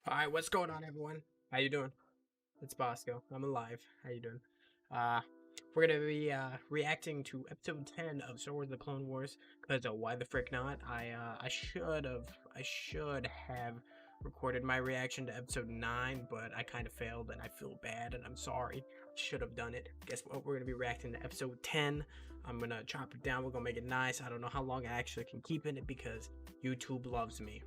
Alright, what's going on, everyone? How you doing? It's Bosko. I'm alive. How you doing? We're gonna be reacting to episode 10 of Star Wars: The Clone Wars. Cause why the frick not? I should have recorded my reaction to episode 9, but I kind of failed, and I feel bad, and I'm sorry. Should have done it. Guess what? We're gonna be reacting to episode 10. I'm gonna chop it down. We're gonna make it nice. I don't know how long I actually can keep in it because YouTube loves me.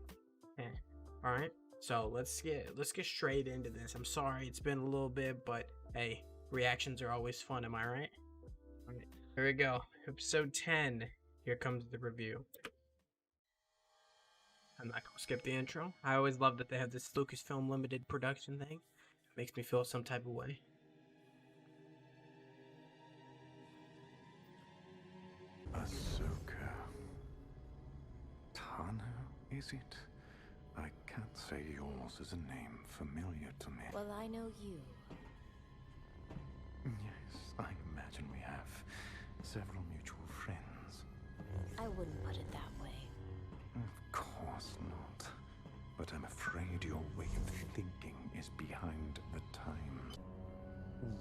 All right. So let's get straight into this. I'm sorry it's been a little bit, but hey, reactions are always fun, am I right? All right, here we go. Episode 10. Here comes the review. I'm not gonna skip the intro. I always love that they have this Lucasfilm limited production thing. It makes me feel some type of way. Ahsoka. Tano, is it? I can't say yours is a name familiar to me. Well, I know you. Yes, I imagine we have several mutual friends. I wouldn't put it that way. Of course not. But I'm afraid your way of thinking is behind the times.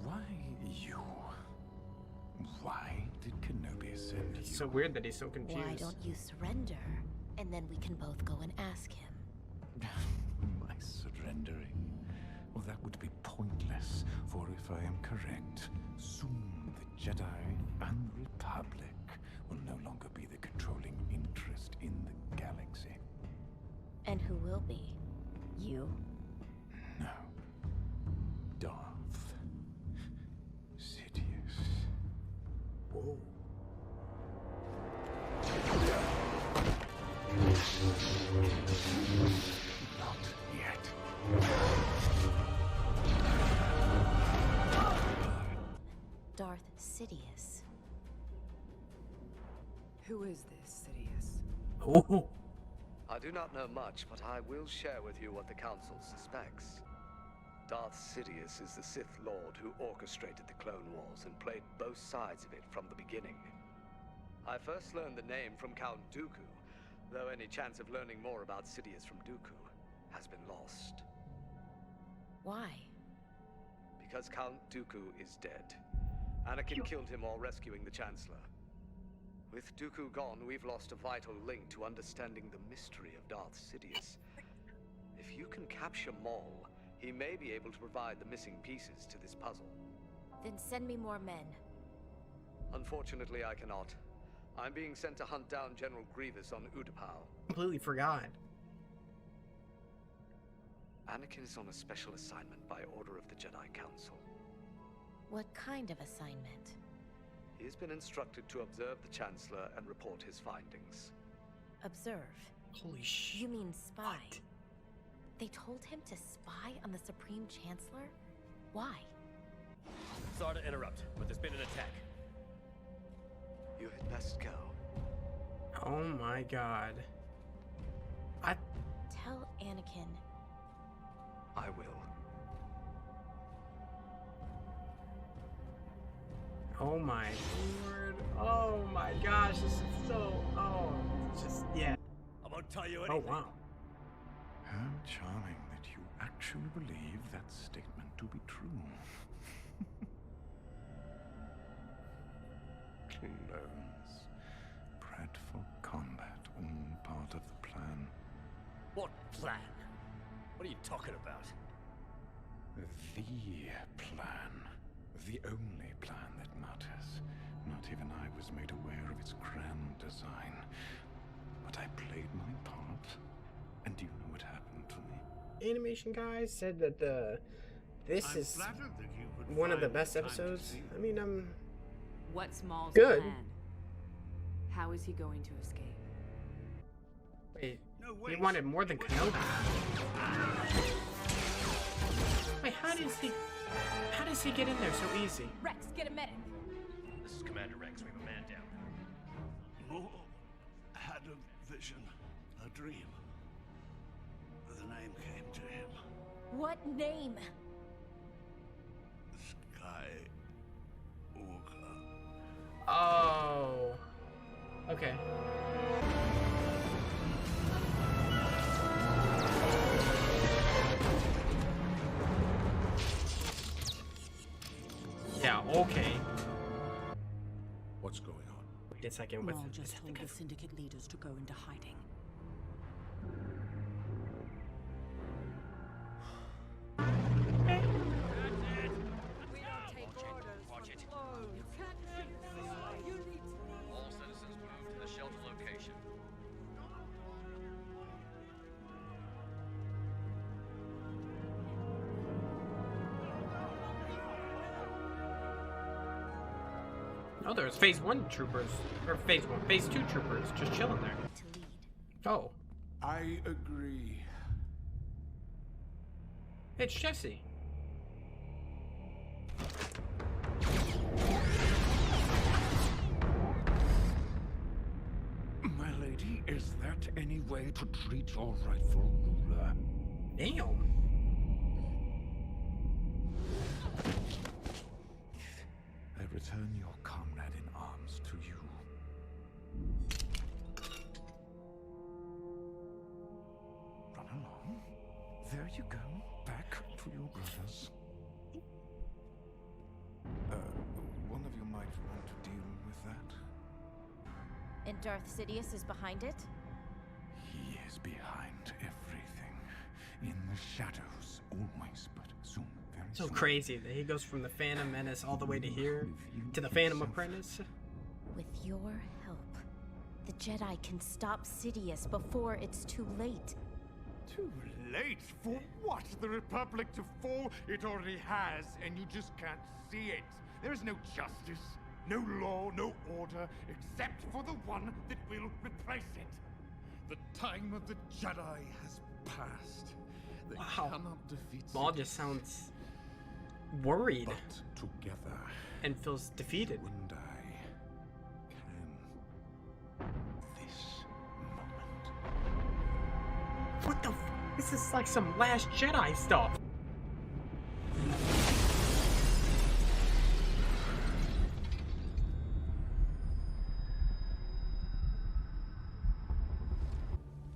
Why you? Why did Kenobi send you? It's so weird that he's so confused. Why don't you surrender? And then we can both go and ask him. My surrendering? Well, that would be pointless, for if I am correct, soon the Jedi and the Republic will no longer be the controlling interest in the galaxy. And who will be? You? No. Darth Sidious. Whoa. Not yet. Darth Sidious. Who is this, Sidious? Oh. I do not know much, but I will share with you what the Council suspects. Darth Sidious is the Sith Lord who orchestrated the Clone Wars and played both sides of it from the beginning. I first learned the name from Count Dooku, though any chance of learning more about Sidious from Dooku has been lost. Why? Because Count Dooku is dead. Anakin killed him while rescuing the Chancellor. With Dooku gone, we've lost a vital link to understanding the mystery of Darth Sidious. If you can capture Maul, he may be able to provide the missing pieces to this puzzle. Then send me more men. Unfortunately, I cannot. I'm being sent to hunt down General Grievous on Utapau. Completely forgot. Anakin is on a special assignment by order of the Jedi Council. What kind of assignment? He has been instructed to observe the Chancellor and report his findings. Observe. Holy shit. You mean spy? What? They told him to spy on the Supreme Chancellor? Why? Sorry to interrupt, but there's been an attack. You had best go. Oh my god. Tell Anakin. I will. Oh my lord. Oh my gosh, this is so, it's just, yeah. I won't tell you Oh anything. wow. How charming that you actually believe that statement to be true. Clones. Bred for combat, all part of the plan. What plan? What are you talking about? The plan. The only plan that matters. Not even I was made aware of its grand design. But I played my part. And do you know what happened to me? Animation guys said that this is one of the best episodes. I mean, What's Maul's Good. plan? How is he going to escape? wait, he wanted more than Kenobi. Wait, how does he get in there so easy? Rex, get a medic! This is Commander Rex. We have a man down. Maul had a vision, a dream. The name came to him. What name? Skywalker. Oh. Okay. Okay. What's going on? Wait a second. What's Maul this? just told the Syndicate leaders to go into hiding. Watch it. All citizens move to the shelter location. Oh, there's phase 1 troopers. Or phase 2 troopers just chilling there. To lead. Oh, I agree. it's Jesse. My lady, is that any way to treat your rightful ruler? Damn. I return your comrade in arms to you. Run along. There you go. Back to your brothers. One of you might want to deal with that. And Darth Sidious is behind it? He is behind everything. In the shadows, always, but soon, very So soon. crazy that he goes from the Phantom Menace all the way to here to the Phantom Apprentice. With your help, the Jedi can stop Sidious before it's too late. Too late? For what? The Republic to fall? It already has, and you just can't see it. There is no justice, no law, no order, except for the one that will replace it. The time of the Jedi has passed. They Wow. cannot defeat Maul Sidious. just sounds worried But together, and feels defeated. you and I can. This moment. What the f? This is like some Last Jedi stuff.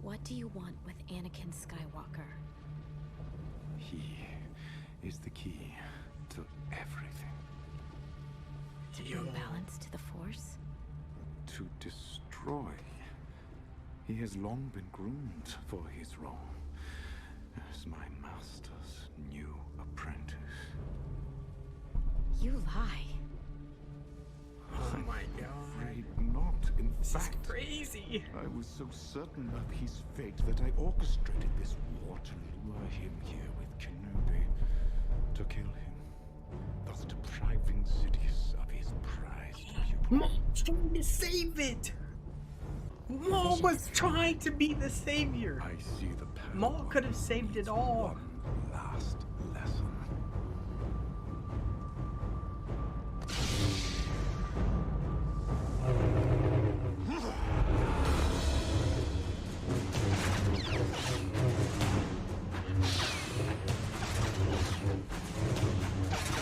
What do you want with Anakin Skywalker? He is the key to everything. To bring balance to the Force? To destroy. He has long been groomed for his role as my master's new apprentice. You lie. Oh my god. Afraid not. In This is fact, crazy. I was so certain of his fate that I orchestrated this war to lure him here with Kenobi, to kill him, thus depriving Sidious of his prized pupil. Maul was trying to save it. Maul was trying to be the savior. I see the power. Maul could have saved it all. One last lesson.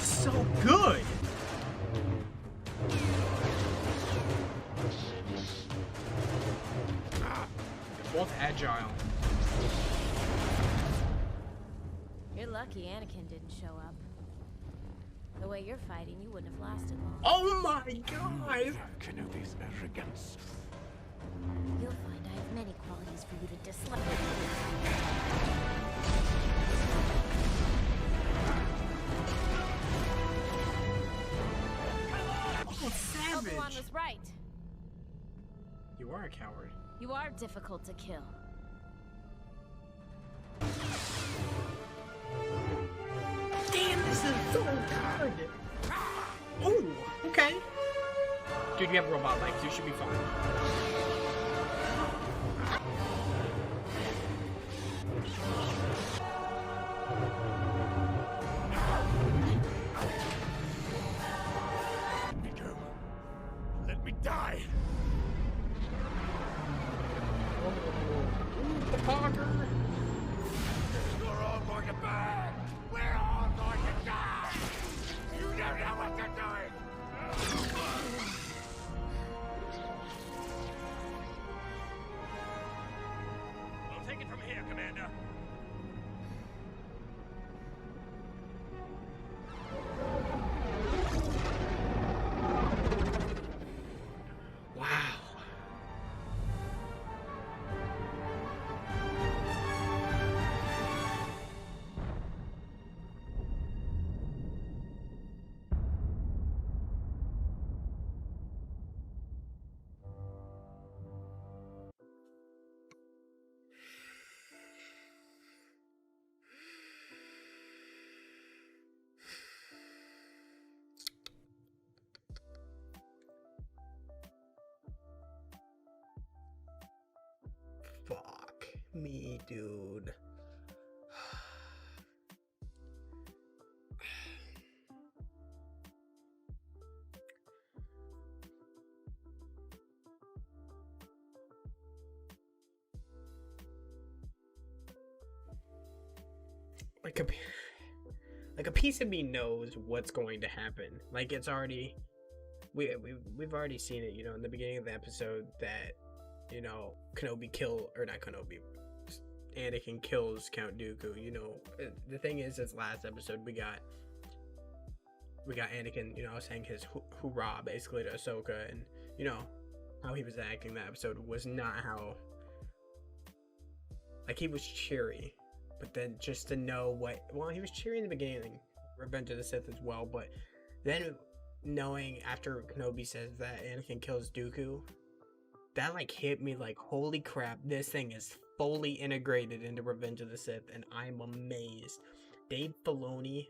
So good. They're both agile. You're lucky Anakin didn't show up. The way you're fighting, you wouldn't have lasted long. Oh my god. Kenobi's arrogance. You'll find I have many qualities for you to dislike. Oh, savage. Obi-Wan was right. You are a coward. You are difficult to kill. Damn, this is so good. Oh, okay. Dude, you have robot legs. You should be fine. Let me go. Let me die. The Parker. You're all going to burn. We're all going to die. You don't know what you're doing. me, dude. Like a piece of me knows what's going to happen. Like it's already we've already seen it, you know, in the beginning of the episode that, you know, Anakin kills Count Dooku. You know, the thing is, this last episode we got Anakin, you know, saying his hoorah basically to Ahsoka, and you know how he was acting that episode was not how, like, he was cheery, but then just to know he was cheery in the beginning, Revenge of the Sith as well, but then knowing after Kenobi says that Anakin kills Dooku, that like hit me like, holy crap, this thing is fully integrated into Revenge of the Sith, and I'm amazed. Dave Filoni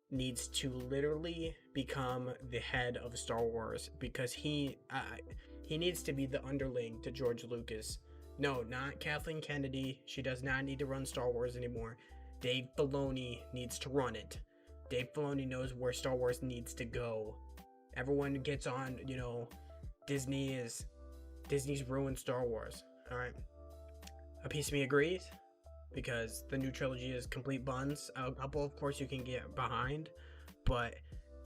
needs to literally become the head of Star Wars, because he needs to be the underling to George Lucas. No, not Kathleen Kennedy. She does not need to run Star Wars anymore. Dave Filoni needs to run it. Dave Filoni knows where Star Wars needs to go. Everyone gets on, you know, Disney's ruined Star Wars. All right, a piece of me agrees, because the new trilogy is complete buns. A couple, of course, you can get behind, but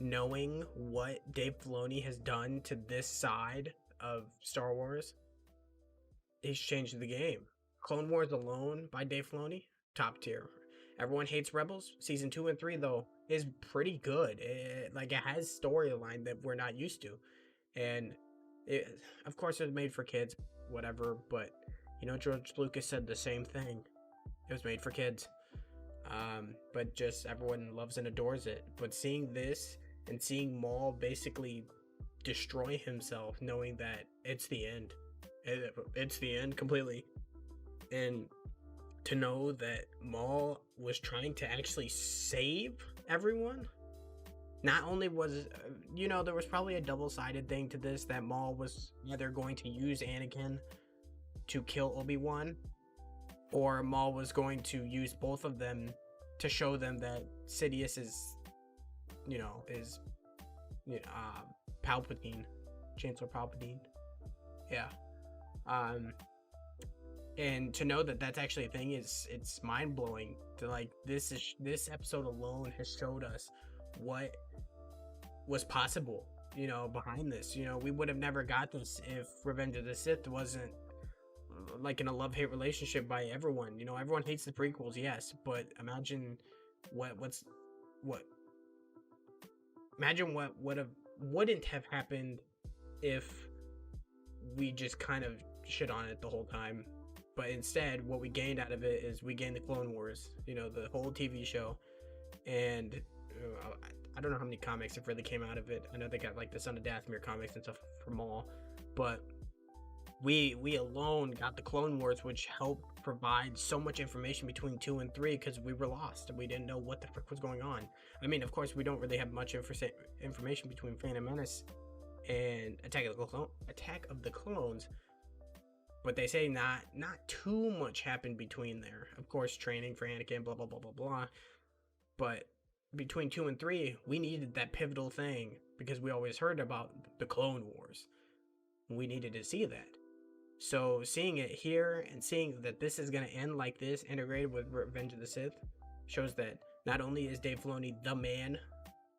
knowing what Dave Filoni has done to this side of Star Wars, he's changed the game. Clone Wars alone by Dave Filoni, top tier. Everyone hates Rebels. Season 2 and 3 though is pretty good. It has storyline that we're not used to, and of course, it was made for kids, whatever. But you know, George Lucas said the same thing. It was made for kids. But just everyone loves and adores it. But seeing this and seeing Maul basically destroy himself, knowing that it's the end. It's the end completely. And to know that Maul was trying to actually save everyone. Not only was, you know, there was probably a double-sided thing to this, that Maul was either going to use Anakin to kill Obi-Wan, or Maul was going to use both of them to show them that Sidious is Palpatine, Chancellor Palpatine. Yeah. And to know that that's actually a thing it's mind-blowing. To like, this episode alone has showed us what was possible, you know, behind this. You know, we would have never got this if Revenge of the Sith wasn't like in a love-hate relationship by everyone. You know, everyone hates the prequels, yes, but imagine what wouldn't have happened if we just kind of shit on it the whole time. But instead, what we gained out of it is we gained the Clone Wars, you know, the whole TV show. And I don't know how many comics have really came out of it. I know they got like the Son of Dathomir comics and stuff from all, but we alone got the Clone Wars, which helped provide so much information between 2 and 3, because we were lost. We didn't know what the frick was going on. I mean, of course, we don't really have much information between Phantom Menace and Attack of the Clones, but they say not too much happened between there. Of course, training for Anakin, blah blah blah blah blah. But between 2 and 3, we needed that pivotal thing, because we always heard about the Clone Wars. We needed to see that. So seeing it here and seeing that this is going to end like this, integrated with Revenge of the Sith, shows that not only is Dave Filoni the man,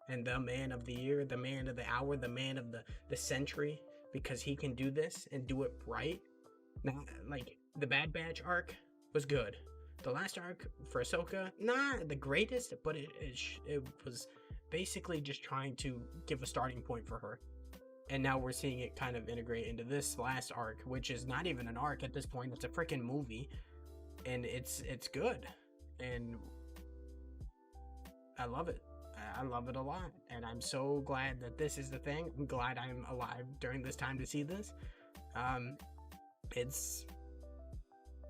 and the man of the year, the man of the hour, the man of the century, because he can do this and do it right. Not like the Bad Batch arc was good. The last arc for Ahsoka, not the greatest, but it was basically just trying to give a starting point for her. And now we're seeing it kind of integrate into this last arc, which is not even an arc at this point. It's a freaking movie, and it's good, and I love it. I love it a lot, and I'm so glad that this is the thing. I'm glad I'm alive during this time to see this. It's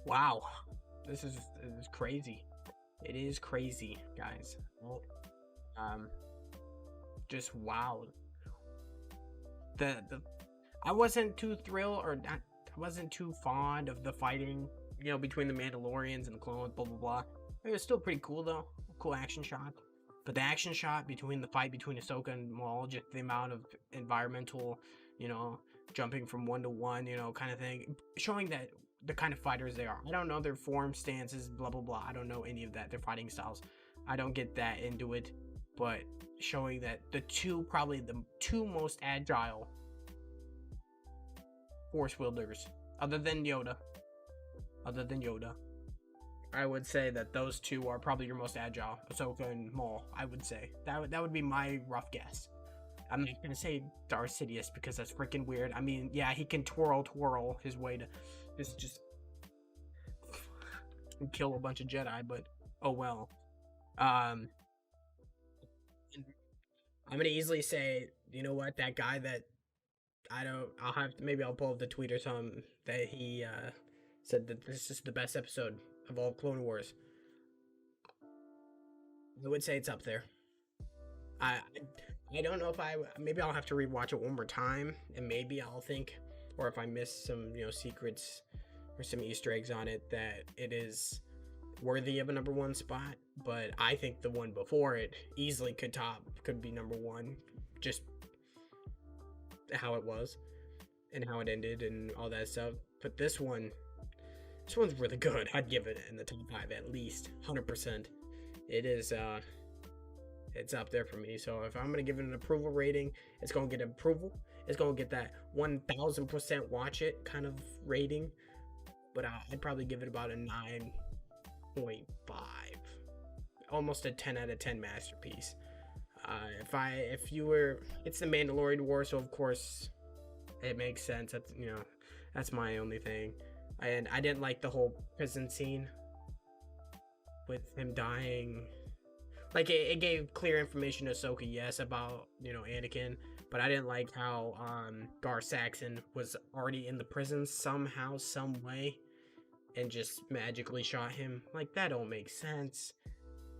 wow. This is crazy. It is crazy, guys. Just wow. I wasn't too thrilled, or not, I wasn't too fond of the fighting between the Mandalorians and the clones, blah blah blah. It was still pretty cool though. Cool action shot. But the action shot between the fight between Ahsoka and Maul, just the amount of environmental, jumping from one to one, kind of thing, showing that the kind of fighters they are. I don't know their form, stances, blah blah blah. I don't know any of that. Their fighting styles. I don't get that into it. But showing that probably the two most agile force wielders, other than Yoda, I would say that those two are probably your most agile, Ahsoka and Maul. I would say that would be my rough guess. I'm not gonna say Darth Sidious because that's freaking weird. I mean, yeah, he can twirl his way to just kill a bunch of Jedi, but oh well. I'm gonna easily say, you know what, that guy that I'll pull up the tweet or something that he said that this is the best episode of all Clone Wars. I would say it's up there. I don't know if maybe I'll have to rewatch it one more time, and maybe I'll think, or if I miss some secrets or some Easter eggs on it, that it is worthy of a number one spot. But I think the one before it easily could be number one, just how it was and how it ended and all that stuff. But this one's really good. I'd give it in the top 5 at least, 100%. It is it's up there for me. So if I'm gonna give it an approval rating, it's gonna get approval. It's gonna get that 1000% watch it kind of rating. But I'd probably give it about a 9.5, almost a 10 out of 10 masterpiece. It's the Mandalorian War, so of course it makes sense. That's my only thing. And I didn't like the whole prison scene with him dying. Like, it gave clear information to Ahsoka, yes, about, Anakin, but I didn't like how Gar Saxon was already in the prison somehow, some way, and just magically shot him. Like, that don't make sense.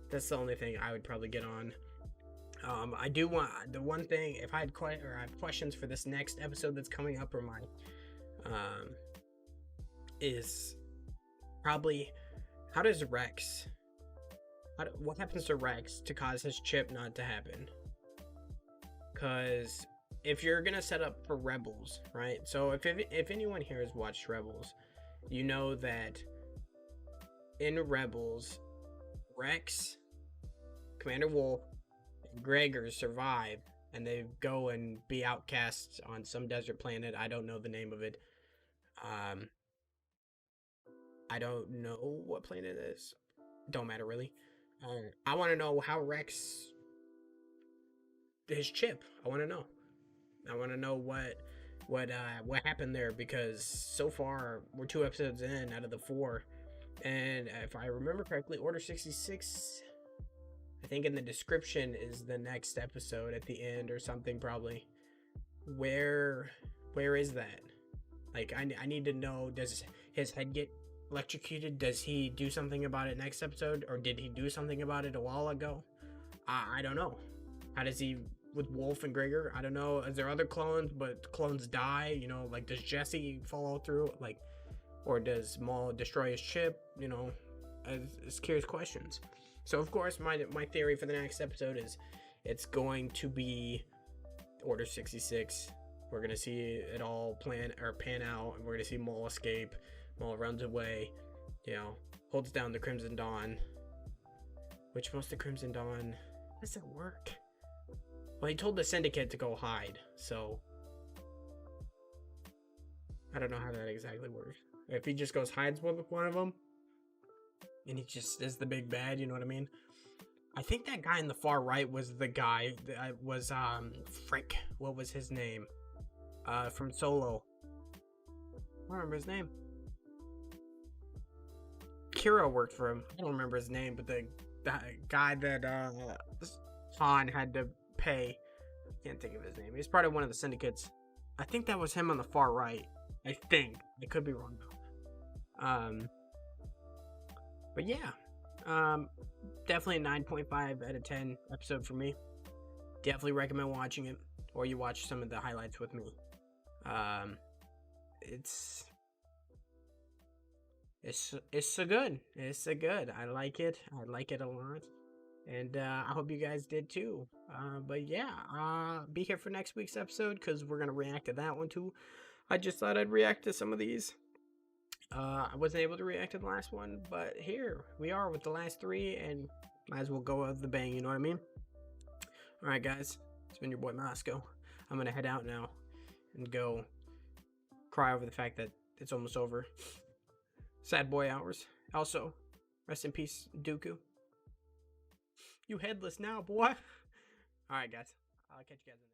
That's the only thing I would probably get on. I do want, the one thing, if I have questions for this next episode that's coming up, or mine, is probably, what happens to Rex to cause his chip not to happen? Because if you're gonna set up for Rebels, right? So if anyone here has watched Rebels, you know that in Rebels, Rex, Commander Wolf, and Gregor survive, and they go and be outcasts on some desert planet. I don't know the name of it. I don't know what planet it is. Don't matter really. I want to know how Rex, his chip. I want to know. I want to know what happened there, because so far we're 2 episodes in out of the 4, and if I remember correctly, Order 66, I think in the description, is the next episode at the end or something, probably. Where is that? Like, I need to know, does his head get electrocuted? Does he do something about it next episode, or did he do something about it a while ago? I don't know. How does he, with Wolf and Gregor? I don't know. Is there other clones, but clones die? Like, does Jesse follow through? Like, or does Maul destroy his chip? As curious questions. So of course, my theory for the next episode is it's going to be Order 66. We're gonna see it all pan out, and we're gonna see Maul escape. Maul runs away, holds down the Crimson Dawn. Which, most of the Crimson Dawn, how does that work? Well, he told the Syndicate to go hide, so I don't know how that exactly works. If he just goes hides with one of them, and he just is the big bad, you know what I mean? I think that guy in the far right was the guy that was, frick, what was his name? From Solo. I don't remember his name. Kira worked for him. I don't remember his name, but the guy that Han had to pay. I can't think of his name. He's part of one of the syndicates. I think that was him on the far right. I think. I could be wrong though. But yeah. Definitely a 9.5 out of 10 episode for me. Definitely recommend watching it, or you watch some of the highlights with me. it's so good. It's so good. I like it. I like it a lot. And I hope you guys did too. But yeah, be here for next week's episode because we're gonna react to that one too. I just thought I'd react to some of these. I wasn't able to react to the last one, but here we are with the last three, and might as well go with the bang. You know what I mean? All right, guys. It's been your boy Bosko. I'm gonna head out now and go cry over the fact that it's almost over. Sad boy hours. Also, rest in peace, Dooku. You headless now, boy. Alright, guys. I'll catch you guys in